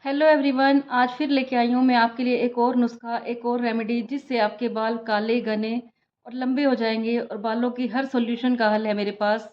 Hello everyone, आज फिर लेके आई हूँ मैं आपके लिए एक और नुस्खा, एक और रेमेडी जिससे आपके बाल काले, घने और लंबे हो जाएंगे और बालों की हर सॉल्यूशन का हल है मेरे पास।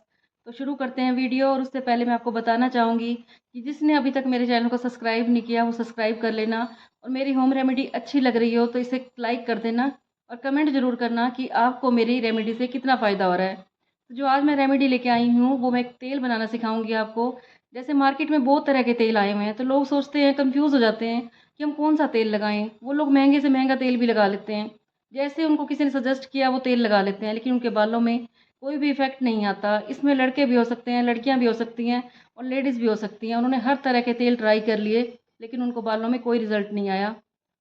तो शुरू करते हैं वीडियो। और उससे पहले मैं आपको बताना चाहूँगी कि जिसने अभी तक मेरे चैनल को सब्सक्राइब नहीं किया वो सब्सक्राइब कर लेना। और मेरी होम रेमेडी अच्छी लग रही हो तो इसे लाइक कर देना और कमेंट ज़रूर करना कि आपको मेरी रेमेडी से कितना फ़ायदा हो रहा है। तो जो आज मैं रेमेडी लेके आई हूँ वो मैं एक तेल बनाना सिखाऊंगी आपको। जैसे मार्केट में बहुत तरह के तेल आए हुए हैं तो लोग सोचते हैं, कंफ्यूज हो जाते हैं कि हम कौन सा तेल लगाएं। वो लोग महंगे से महंगा तेल भी लगा लेते हैं, जैसे उनको किसी ने सजेस्ट किया वो तेल लगा लेते हैं, लेकिन उनके बालों में कोई भी इफेक्ट नहीं आता। इसमें लड़के भी हो सकते हैं, लड़कियां भी हो सकती हैं और लेडीज़ भी हो सकती हैं। उन्होंने हर तरह के तेल ट्राई कर लिए लेकिन उनको बालों में कोई रिजल्ट नहीं आया।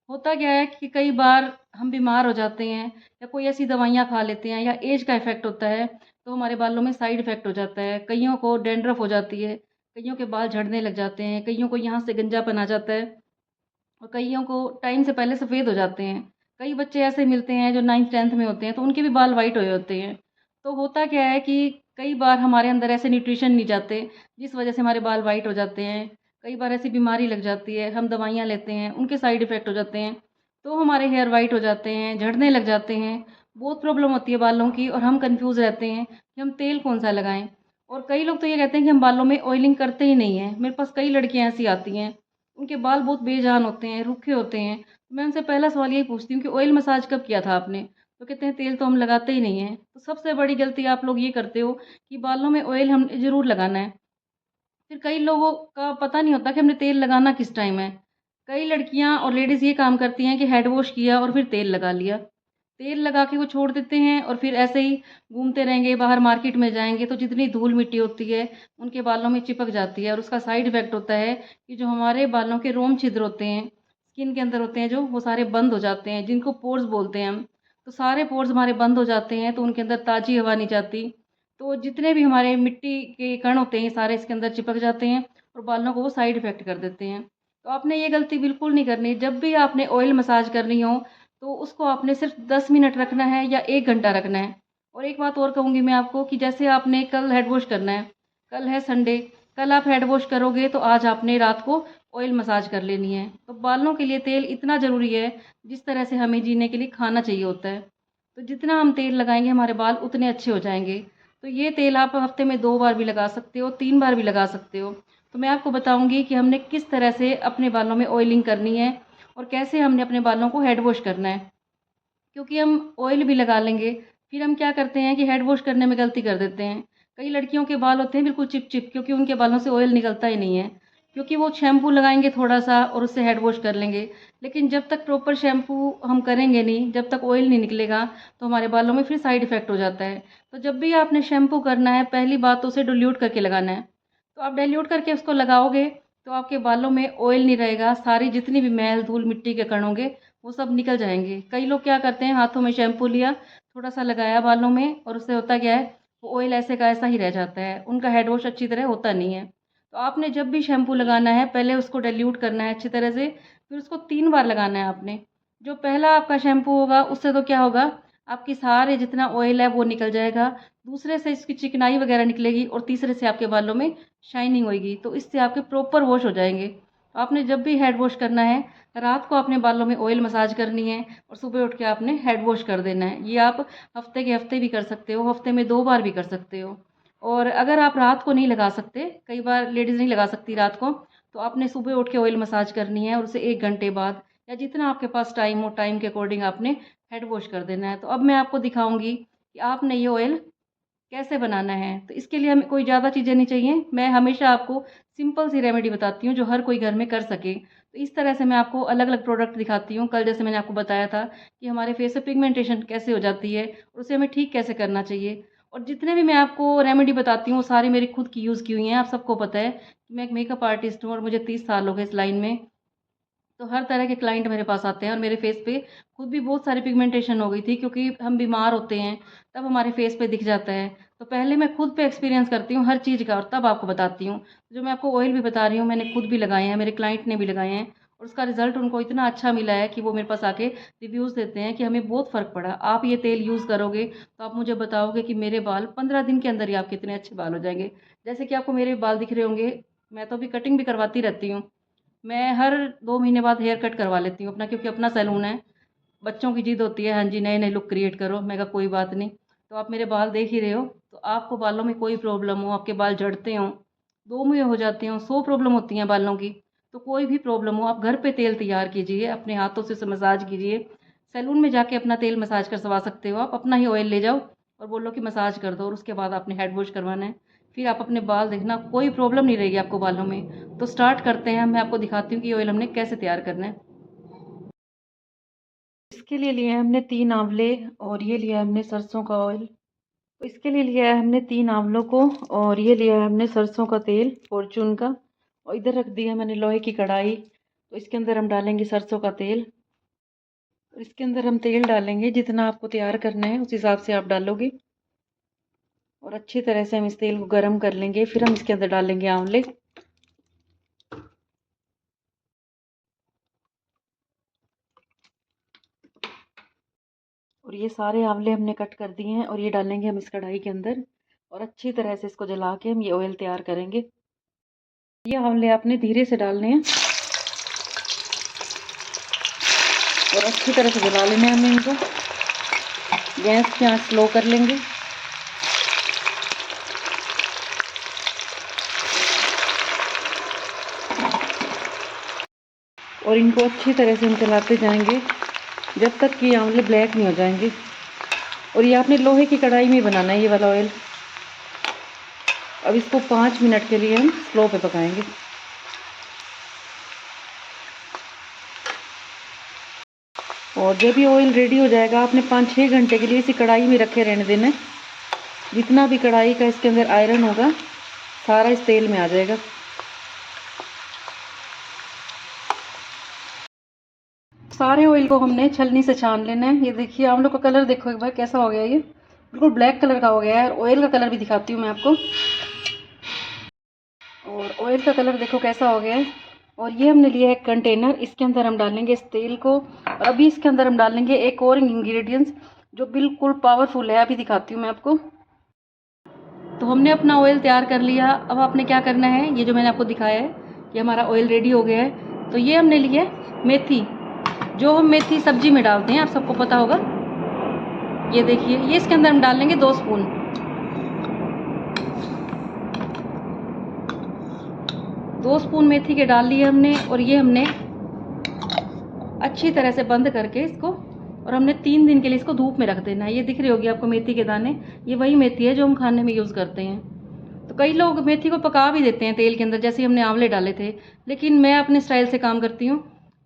होता क्या है कि कई बार हम बीमार हो जाते हैं या कोई ऐसी दवाइयाँ खा लेते हैं या एज का इफेक्ट होता है तो हमारे बालों में साइड इफेक्ट हो जाता है। कईयों को डेंड्रफ हो जाती है, कईयों के बाल झड़ने लग जाते हैं, कईयों को यहाँ से गंजापन आ जाता है और कईयों को टाइम से पहले सफ़ेद हो जाते हैं। कई बच्चे ऐसे मिलते हैं जो 9th 10th में होते हैं तो उनके भी बाल वाइट हुए होते हैं। तो होता क्या है कि कई बार हमारे अंदर ऐसे न्यूट्रिशन नहीं जाते जिस वजह से हमारे बाल वाइट हो जाते हैं। कई बार ऐसी बीमारी लग जाती है, हम दवाइयाँ लेते हैं, उनके साइड इफ़ेक्ट हो जाते हैं तो हमारे हेयर वाइट हो जाते हैं, झड़ने लग जाते हैं। बहुत प्रॉब्लम होती है बालों की और हम कन्फ्यूज़ रहते हैं कि हम तेल कौन-सा लगाएँ। और कई लोग तो ये कहते हैं कि हम बालों में ऑयलिंग करते ही नहीं हैं। मेरे पास कई लड़कियाँ ऐसी आती हैं, उनके बाल बहुत बेजान होते हैं, रूखे होते हैं। तो मैं उनसे पहला सवाल यही पूछती हूँ कि ऑयल मसाज कब किया था आपने? तो कहते हैं तेल तो हम लगाते ही नहीं हैं। तो सबसे बड़ी गलती आप लोग ये करते हो कि बालों में ऑयल हम ज़रूर लगाना है। फिर कई लोगों का पता नहीं होता कि हमने तेल लगाना किस टाइम है। कई लड़कियाँ और लेडीज़ ये काम करती हैं कि हेड वॉश किया और फिर तेल लगा लिया। तेल लगा के वो छोड़ देते हैं और फिर ऐसे ही घूमते रहेंगे, बाहर मार्केट में जाएँगे तो जितनी धूल-मिट्टी होती है, उनके बालों में चिपक जाती है और उसका साइड इफ़ेक्ट होता है कि जो हमारे बालों के रोम छिद्र होते हैं, स्किन के अंदर होते हैं जो, वो सारे बंद हो जाते हैं, जिनको पोर्स बोलते हैं हम। तो सारे पोर्स हमारे बंद हो जाते हैं, तो उनके अंदर ताज़ी हवा नहीं जाती। तो जितने भी हमारे मिट्टी के कण होते हैं, सारे इसके अंदर चिपक जाते हैं और बालों को वो साइड इफ़ेक्ट कर देते हैं। तो आपने ये गलती बिल्कुल नहीं करनी। जब भी आपने ऑयल मसाज करनी हो तो उसको आपने सिर्फ 10 मिनट रखना है या 1 घंटा रखना है। और एक बात और कहूँगी मैं आपको कि जैसे आपने कल हेड वॉश करना है, कल है संडे, कल आप हेड वॉश करोगे तो आज आपने रात को ऑयल मसाज कर लेनी है। तो बालों के लिए तेल इतना ज़रूरी है जिस तरह से हमें जीने के लिए खाना चाहिए होता है। तो जितना हम तेल लगाएँगे हमारे बाल उतने अच्छे हो जाएँगे। तो ये तेल आप हफ्ते में 2 बार भी लगा सकते हो, 3 बार भी लगा सकते हो। तो मैं आपको बताऊँगी कि हमने किस तरह से अपने बालों में ऑयलिंग करनी है और कैसे हमने अपने बालों को हेड वॉश करना है। क्योंकि हम ऑयल भी लगा लेंगे, फिर हम क्या करते हैं कि हेड वॉश करने में गलती कर देते हैं। कई लड़कियों के बाल होते हैं बिल्कुल चिप-चिप, क्योंकि उनके बालों से ऑयल निकलता ही नहीं है। क्योंकि वो शैम्पू लगाएँगे थोड़ा-सा और उससे हेड वॉश कर लेंगे। लेकिन जब तक प्रॉपर शैम्पू हम करेंगे नहीं, जब तक ऑयल नहीं निकलेगा, तो हमारे बालों में फिर साइड इफ़ेक्ट हो जाता है। तो जब भी आपने शैम्पू करना है, पहली बात तो उसे डिल्यूट करके लगाना है। तो आप डाइल्यूट करके उसको लगाओगे, तो आपके बालों में ऑयल नहीं रहेगा, सारी जितनी भी मैल, धूल, मिट्टी के कण होंगे, वो सब निकल जाएँगे। कई लोग क्या करते हैं, हाथों में शैम्पू लिया, थोड़ा-सा लगाया बालों में और उससे होता क्या है, वो ऑयल ऐसे का ऐसा ही रह जाता है, उनका हेड वॉश अच्छी तरह होता नहीं है। तो आपने जब भी शैम्पू लगाना है, पहले उसको डाइल्यूट करना है अच्छी तरह से, फिर उसको 3 बार लगाना है आपने। जो पहला आपका शैम्पू होगा, उससे तो क्या होगा, आपकी सारे जितना ऑयल है, वो निकल जाएगा। दूसरे से इसकी चिकनाई वगैरह निकलेगी और तीसरे से आपके बालों में शाइनिंग होएगी, तो इससे आपके प्रॉपर वॉश हो जाएँगे। तो आपने जब भी हेड वॉश करना है, रात को आपने बालों में ऑयल मसाज करनी है और सुबह उठ के आपने हेड वॉश कर देना है। ये आप हफ्ते के हफ्ते भी कर सकते हो, हफ्ते में 2 बार भी कर सकते हो। और अगर आप रात को नहीं लगा सकते, कई बार लेडीज़ नहीं लगा सकती रात को, तो आपने सुबह उठ के ऑयल मसाज करनी है और उसे 1 घंटे बाद या जितना आपके पास टाइम हो, टाइम के अकॉर्डिंग आपने हेड वॉश कर देना है। तो अब मैं आपको दिखाऊँगी कि आपने ये ऑयल कैसे बनाना है। तो इसके लिए हमें कोई ज़्यादा चीज़ें नहीं चाहिए। मैं हमेशा आपको सिंपल सी रेमेडी बताती हूँ जो हर कोई घर में कर सके। तो इस तरह से मैं आपको अलग-अलग प्रोडक्ट दिखाती हूँ। कल जैसे मैंने आपको बताया था कि हमारे फेस पे पिगमेंटेशन कैसे हो जाती है और उसे हमें ठीक कैसे करना चाहिए। और जितने भी मैं आपको रेमेडी बताती हूँ वो सारी मेरी खुद की यूज़ की हुई हैं। आप सबको पता है कि मैं एक मेकअप आर्टिस्ट हूँ और मुझे 30 साल हो गए इस लाइन में। तो हर तरह के क्लाइंट मेरे पास आते हैं और मेरे फेस पे खुद भी बहुत सारी पिगमेंटेशन हो गई थी, क्योंकि हम बीमार होते हैं तब हमारे फेस पे दिख जाता है। तो पहले मैं खुद पे एक्सपीरियंस करती हूँ हर चीज़ का और तब आपको बताती हूँ। जो मैं आपको ऑयल भी बता रही हूँ मैंने खुद भी लगाए हैं, मेरे क्लाइंट ने भी लगाए हैं और उसका रिज़ल्ट उनको इतना अच्छा मिला है कि वो मेरे पास आके रिव्यूज़ देते हैं कि हमें बहुत फ़र्क पड़ा। आप ये तेल यूज़ करोगे तो आप मुझे बताओगे कि मेरे बाल 15 दिन के अंदर ही आपके इतने अच्छे बाल हो जाएँगे। जैसे कि आपको मेरे बाल दिख रहे होंगे, मैं तो अभी कटिंग भी करवाती रहती हूँ। मैं हर 2 महीने बाद हेयर कट करवा लेती हूँ अपना, क्योंकि अपना सैलून है। बच्चों की ज़िद होती है, हाँ जी, नए-नए लुक क्रिएट करो। मैं कहा कोई बात नहीं। तो आप मेरे बाल देख ही रहे हो, तो आपको बालों में कोई प्रॉब्लम हो, आपके बाल झड़ते हों, दो मुँहे हो जाते हों, 100 प्रॉब्लम होती हैं बालों की। तो कोई भी प्रॉब्लम हो, आप घर पे तेल तैयार कीजिए, अपने हाथों से उसे मसाज कीजिए। सैलून में जाके अपना तेल मसाज करवा सकते हो आप, अपना ही ऑयल ले जाओ और बोलो कि मसाज कर दो, और उसके बाद आपने हेड वॉश करवाना है। फिर आप अपने बाल देखना, कोई प्रॉब्लम नहीं रहेगी आपको बालों में। तो स्टार्ट करते हैं, मैं आपको दिखाती हूँ कि ये ऑयल हमने कैसे तैयार करना है। इसके लिए लिया है हमने 3 आंवले, और ये लिया है हमने सरसों का ऑयल। तो इसके लिए लिया है हमने 3 आंवलों को, और ये लिया है हमने सरसों का तेल फॉर्चून का, और इधर रख दिया मैंने लोहे की कढ़ाई। तो इसके अंदर हम डालेंगे सरसों का तेल, और इसके अंदर हम तेल डालेंगे जितना आपको तैयार करना है उस हिसाब से आप डालोगे। और अच्छी तरह से हम इस तेल को गर्म कर लेंगे, फिर हम इसके अंदर डालेंगे आंवले। और ये सारे आंवले हमने कट कर दिए हैं, और ये डालेंगे हम इस कढ़ाई के अंदर, और अच्छी तरह से इसको जला के हम ये ऑयल तैयार करेंगे। ये आंवले आपने धीरे से डालने हैं, और अच्छी तरह से जला लेना है हमें इनको। गैस की आंच स्लो कर लेंगे। और इनको अच्छी तरह से हम चलाते जाएंगे जब तक कि आंवले ब्लैक नहीं हो जाएंगे। और ये आपने लोहे की कढ़ाई में बनाना है ये वाला ऑयल। अब इसको 5 मिनट के लिए हम स्लो पे पकाएंगे। और जब ये ऑयल रेडी हो जाएगा, आपने 5-6 घंटे के लिए इसी कढ़ाई में रखे रहने देना है। जितना भी कढ़ाई का इसके अंदर आयरन होगा सारा इस तेल में आ जाएगा। सारे ऑयल को हमने छलनी से छान लेना है। ये देखिए आंवलों का कलर देखो एक बार कैसा हो गया, ये बिल्कुल ब्लैक कलर का हो गया है। और ऑयल का कलर भी दिखाती हूँ मैं आपको। और ऑयल का कलर देखो कैसा हो गया है। और ये हमने लिया है कंटेनर, इसके अंदर हम डालेंगे इस तेल को। और अभी इसके अंदर हम डालेंगे एक और इंग्रेडिएंट्स जो बिल्कुल पावरफुल है, अभी दिखाती हूँ मैं आपको। तो हमने अपना ऑयल तैयार कर लिया। अब आपने क्या करना है, ये जो मैंने आपको दिखाया है ये हमारा ऑयल रेडी हो गया है। तो ये हमने लिया मेथी, जो हम मेथी सब्जी में डालते हैं, आप सबको पता होगा। ये देखिए, ये इसके अंदर हम डालेंगे 2 स्पून। 2 स्पून मेथी के डाल लिए हमने, और ये हमने अच्छी तरह से बंद करके इसको, और हमने 3 दिन के लिए इसको धूप में रख देना है। ये दिख रही होगी आपको मेथी के दाने, ये वही मेथी है जो हम खाने में यूज़ करते हैं। तो कई लोग मेथी को पका भी देते हैं तेल के अंदर, जैसे हमने आंवले डाले थे। लेकिन मैं अपने स्टाइल से काम करती हूँ,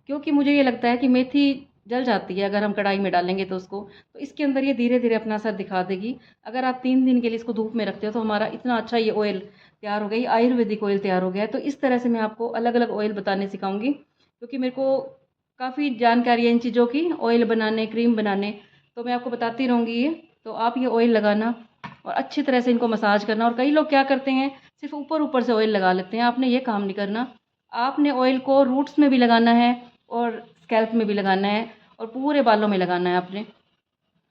क्योंकि मुझे ये लगता है कि मेथी जल जाती है अगर हम कढ़ाई में डालेंगे तो उसको। तो इसके अंदर ये धीरे धीरे अपना असर दिखा देगी। अगर आप 3 दिन के लिए इसको धूप में रखते हो तो हमारा इतना अच्छा ये ऑयल तैयार हो गया, ये आयुर्वेदिक ऑयल तैयार हो गया है। तो इस तरह से मैं आपको अलग अलग ऑयल बताने सिखाऊंगी, क्योंकि मेरे को काफ़ी जानकारी है इन चीज़ों की, ऑयल बनाने, क्रीम बनाने। तो मैं आपको बताती रहूँगी ये। तो आप ये ऑयल लगाना और अच्छी तरह से इनको मसाज करना। और कई लोग क्या करते हैं, सिर्फ ऊपर ऊपर से ऑयल लगा लेते हैं। आपने ये काम नहीं करना। आपने ऑयल को रूट्स में भी लगाना है, और स्कैल्प में भी लगाना है, और पूरे बालों में लगाना है आपने।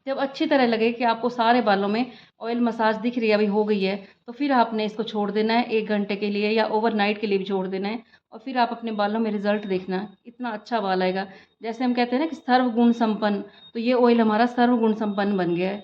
जब अच्छी तरह लगे कि आपको सारे बालों में ऑयल मसाज दिख रही है, अभी हो गई है, तो फिर आपने इसको छोड़ देना है 1 घंटे के लिए, या ओवरनाइट के लिए भी छोड़ देना है। और फिर आप अपने बालों में रिजल्ट देखना, इतना अच्छा बाल आएगा। जैसे हम कहते हैं ना कि सर्वगुण संपन्न, तो ये ऑयल हमारा सर्वगुण संपन्न बन गया है।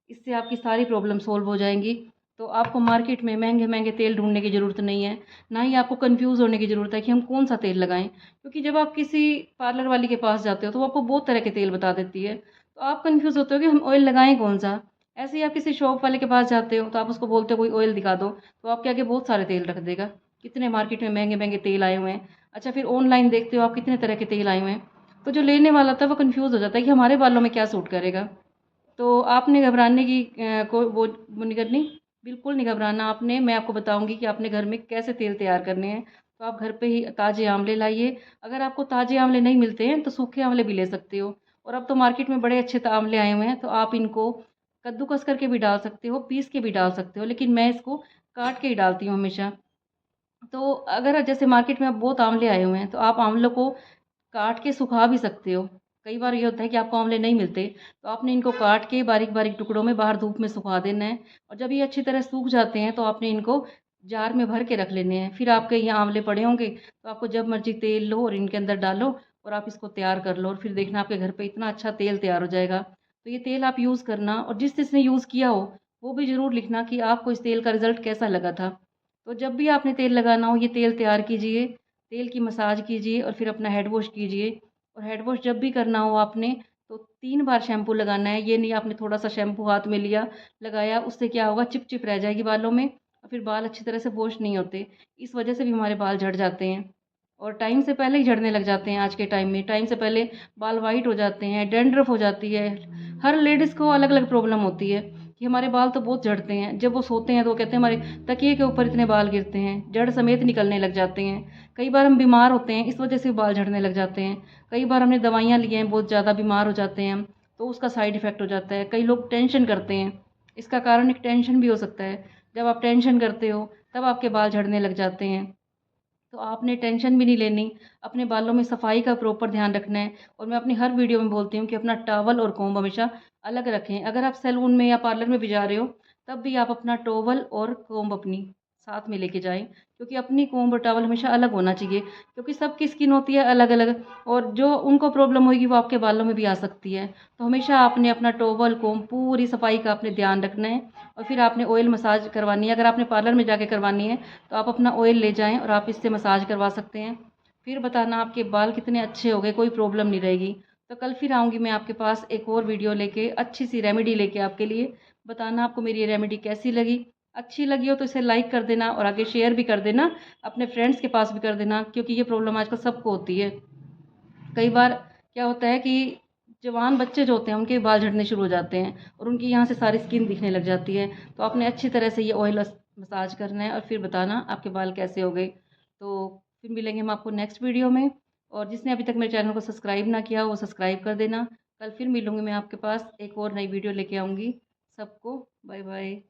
इससे आपकी सारी प्रॉब्लम सॉल्व हो जाएंगी। तो आपको मार्केट में महंगे महंगे तेल ढूंढने की ज़रूरत नहीं है, ना ही आपको कंफ्यूज होने की ज़रूरत है कि हम कौन सा तेल लगाएं। क्योंकि जब आप किसी पार्लर वाली के पास जाते हो तो वो आपको बहुत तरह के तेल बता देती है, तो आप कंफ्यूज होते हो कि हम ऑयल लगाएं कौन सा। ऐसे ही आप किसी शॉप वाले के पास जाते हो तो आप उसको बोलते हो कोई ऑयल दिखा दो, तो आपके आगे बहुत सारे तेल रख देगा। कितने मार्केट में महंगे महंगे तेल आए हुए हैं। अच्छा, फिर ऑनलाइन देखते हो आप कितने तरह के तेल आए हुए हैं। तो जो लेने वाला था वो कंफ्यूज हो जाता है कि हमारे बालों में क्या सूट करेगा। तो आपने घबराने की वो नहीं करनी, बिल्कुल नहीं घबराना आपने। मैं आपको बताऊंगी कि आपने घर में कैसे तेल तैयार करने हैं। तो आप घर पे ही ताज़े आंवले लाइए। अगर आपको ताज़े आंवले नहीं मिलते हैं तो सूखे आंवले भी ले सकते हो। और अब तो मार्केट में बड़े अच्छे आंवले आए हुए हैं, तो आप इनको कद्दूकस करके भी डाल सकते हो, पीस के भी डाल सकते हो, लेकिन मैं इसको काट के ही डालती हूँ हमेशा। तो अगर जैसे मार्केट में अब बहुत आंवले आए हुए हैं, तो आप आंवलों को काट के सुखा भी सकते हो। कई बार ये होता है कि आपको आंवले नहीं मिलते, तो आपने इनको काट के बारीक बारीक टुकड़ों में बाहर धूप में सुखा देना है। और जब ये अच्छी तरह सूख जाते हैं तो आपने इनको जार में भर के रख लेने हैं। फिर आपके यहाँ आंवले पड़े होंगे तो आपको जब मर्ज़ी तेल लो और इनके अंदर डालो और आप इसको तैयार कर लो और फिर देखना आपके घर पे इतना अच्छा तेल तैयार हो जाएगा। तो ये तेल आप यूज़ करना और जिसने यूज़ किया हो वो भी ज़रूर लिखना कि आपको इस तेल का रिज़ल्ट कैसा लगा था। तो जब भी आपने तेल लगाना हो ये तेल तैयार कीजिए, तेल की मसाज कीजिए और फिर अपना हेड वॉश कीजिए। और हेड वॉश जब भी करना हो आपने तो 3 बार शैम्पू लगाना है। ये नहीं आपने थोड़ा-सा शैम्पू हाथ में लिया, लगाया, उससे क्या होगा चिप-चिप रह जाएगी बालों में और फिर बाल अच्छी तरह से वॉश नहीं होते। इस वजह से भी हमारे बाल झड़ जाते हैं और टाइम से पहले ही झड़ने लग जाते हैं आज के टाइम में। टाइम से पहले बाल वाइट हो जाते हैं, डैंड्रफ हो जाती है। हर लेडीज़ को अलग-अलग प्रॉब्लम होती है कि हमारे बाल तो बहुत झड़ते हैं। जब वो सोते हैं तो वो कहते हैं हमारे तकिए के ऊपर इतने बाल गिरते हैं, जड़ समेत निकलने लग जाते हैं। कई बार हम बीमार होते हैं, इस वजह से बाल झड़ने लग जाते हैं। कई बार हमने दवाइयाँ ली हैं, बहुत ज़्यादा बीमार हो जाते हैं हम, तो उसका साइड इफ़ेक्ट हो जाता है। कई लोग टेंशन करते हैं, इसका कारण एक टेंशन भी हो सकता है। जब आप टेंशन करते हो, तब आपके बाल झड़ने लग जाते हैं। तो आपने टेंशन भी नहीं लेनी, अपने बालों में सफाई का प्रॉपर ध्यान रखना है। और मैं अपनी हर वीडियो में बोलती हूँ कि अपना टॉवल और कोम्ब हमेशा अलग रखें। अगर आप सैलून में या पार्लर में भी जा रहे हो, तब भी आप अपना टॉवल और कोम्ब अपनी साथ में लेके जाएँ, क्योंकि अपनी कोम्ब और टॉवल हमेशा अलग होना चाहिए, क्योंकि सबकी स्किन होती है अलग-अलग और जो उनको प्रॉब्लम होएगी वो आपके बालों में भी आ सकती है। तो हमेशा आपने अपना टॉवल, कोम्ब पूरी सफाई का आपने ध्यान रखना है और फिर आपने ऑयल मसाज करवानी है। अगर आपने पार्लर में जाके करवानी है तो आप अपना ऑयल ले जाएँ और आप इससे मसाज करवा सकते हैं। फिर बताना आपके बाल कितने अच्छे हो गए, कोई प्रॉब्लम नहीं रहेगी। तो कल फिर आऊँगी मैं आपके पास एक और वीडियो लेके, अच्छी-सी रेमेडी लेके आपके लिए। बताना आपको मेरी ये रेमेडी कैसी लगी। अच्छी लगी हो तो इसे लाइक कर देना और आगे शेयर भी कर देना, अपने फ्रेंड्स के पास भी कर देना, क्योंकि ये प्रॉब्लम आजकल सबको होती है। कई बार क्या होता है कि जवान बच्चे जो होते हैं उनके बाल झड़ने शुरू हो जाते हैं और उनकी यहाँ से सारी स्किन दिखने लग जाती है। तो आपने अच्छी तरह से ये ऑयल मसाज करना है और फिर बताना आपके बाल कैसे हो गए। तो फिर मिलेंगे हम आपको नेक्स्ट वीडियो में और जिसने अभी तक मेरे चैनल को सब्सक्राइब ना किया हो वो सब्सक्राइब कर देना। कल फिर मिलूँगी मैं आपके पास, एक और नई वीडियो लेके आऊँगी। सबको बाय बाय।